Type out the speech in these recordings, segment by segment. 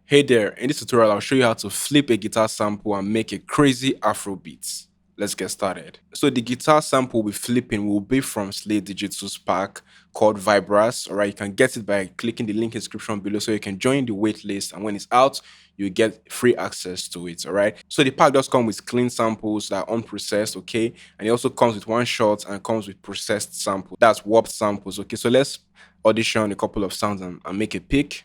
Hey there, in this tutorial I'll show you how to flip a guitar sample and make a crazy afrobeat. Let's get started. So the guitar sample we're flipping will be from Slate Digital's pack called VIBRAS. Alright, you can get it by clicking the link in the description below so you can join the waitlist, and when it's out, you get free access to it. Alright, so the pack does come with clean samples that are unprocessed, okay, and it also comes with one shot and comes with processed samples. That's warped samples. Okay, so let's audition a couple of sounds and make a pick.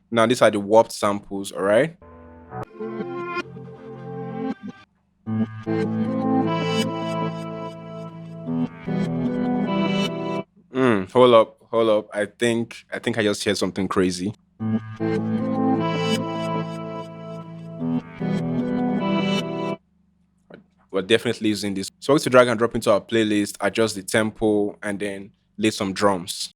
Now these are the warped samples, all right? Hold up. I think I just heard something crazy. We're definitely using this. So we're going to drag and drop into our playlist, adjust the tempo, and then lay some drums.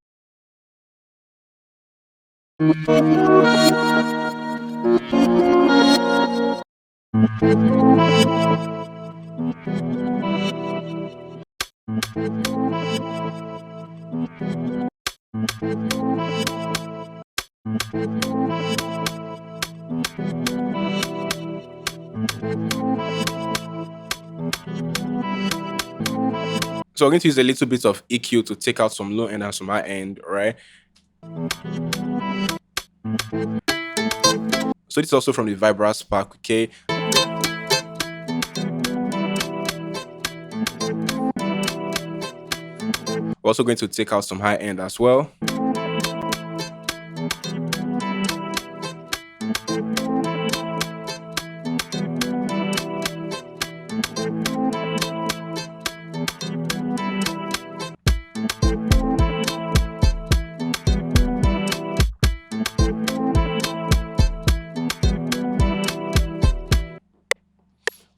So we're going to use a little bit of EQ to take out some low end and some high end, right? So this is also from the VIBRAS pack, okay? We're also going to take out some high end as well.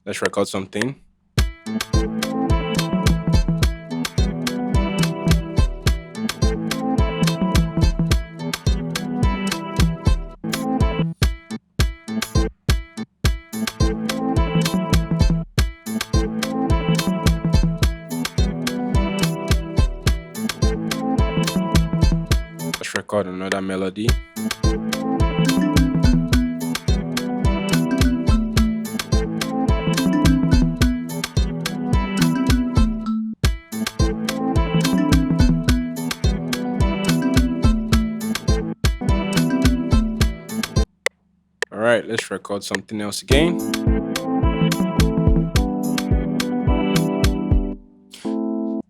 Let's record something. Let's record another melody. All right, let's record something else again.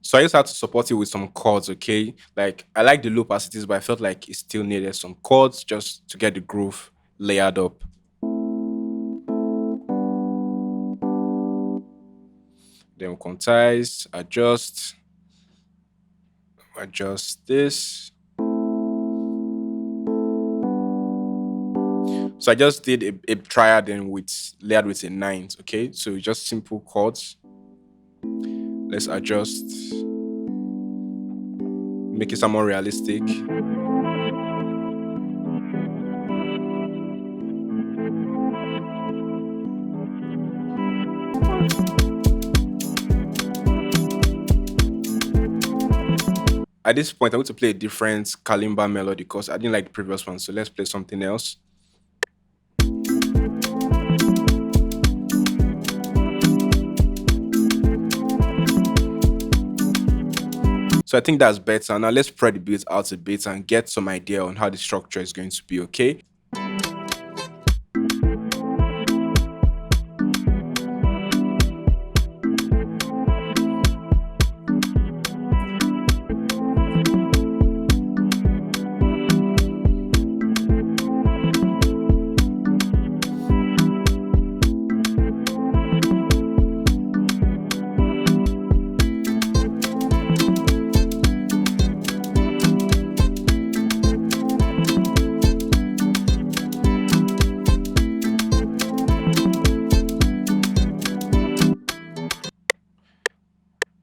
So I just had to support it with some chords, okay? Like, I like the loop as it is, but I felt like it still needed some chords just to get the groove layered up. Then we'll quantize, adjust this. So I just did a triad and layered with a ninth, okay? So just simple chords. Let's adjust, make it some more realistic. At this point, I want to play a different kalimba melody because I didn't like the previous one. So let's play something else. So I think that's better. Now let's spread the beat out a bit and get some idea on how the structure is going to be, okay?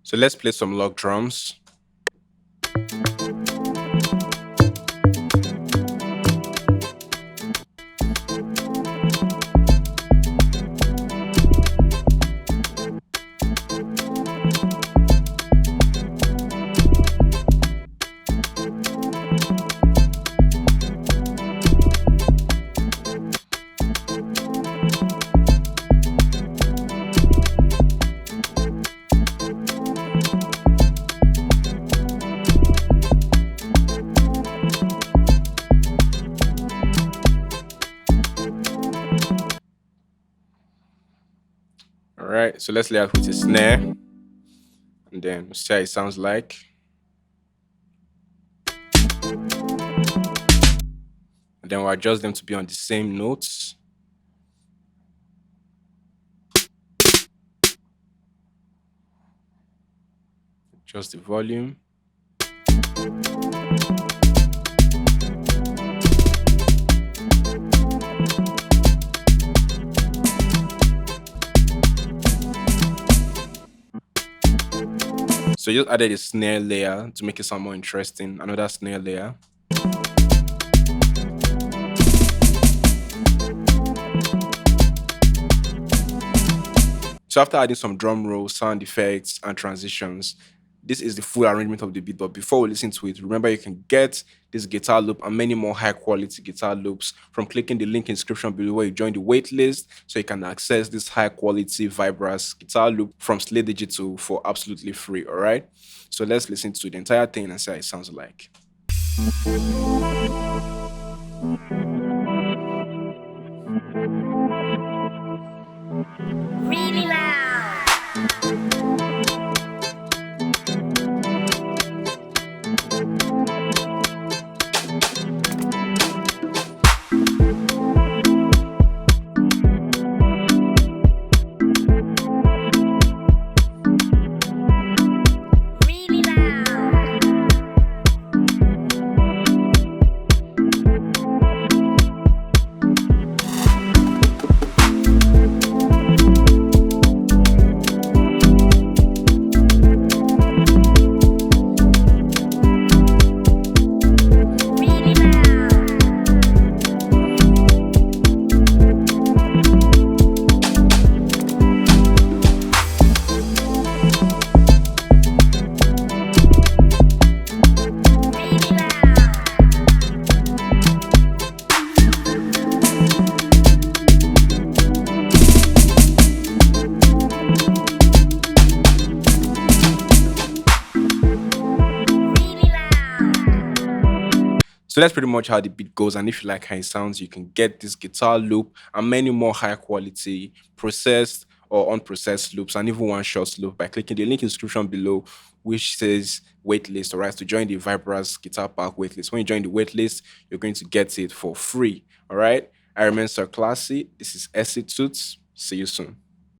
So let's play some log drums. right, so let's lay out with a snare, and then we'll see how it sounds like. And then we'll adjust them to be on the same notes. Adjust the volume. So just added a snare layer to make it sound more interesting. Another snare layer. So after adding some drum rolls, sound effects, and transitions, this is the full arrangement of the beat. But before we listen to it, remember you can get this guitar loop and many more high quality guitar loops from clicking the link in the description below where you join the waitlist, so you can access this high quality Vibras guitar loop from Slate Digital for absolutely free. All right. So let's listen to the entire thing and see how it sounds like. Really loud. Really loud. So that's pretty much how the beat goes. And if you like how it sounds, you can get this guitar loop and many more high quality processed or unprocessed loops and even one shot loop by clicking the link in the description below, which says waitlist. All right, to join the Vibras Guitar Park waitlist. When you join the waitlist, you're going to get it for free. All right. I remain Sir Classy. This is Essie Toots. See you soon.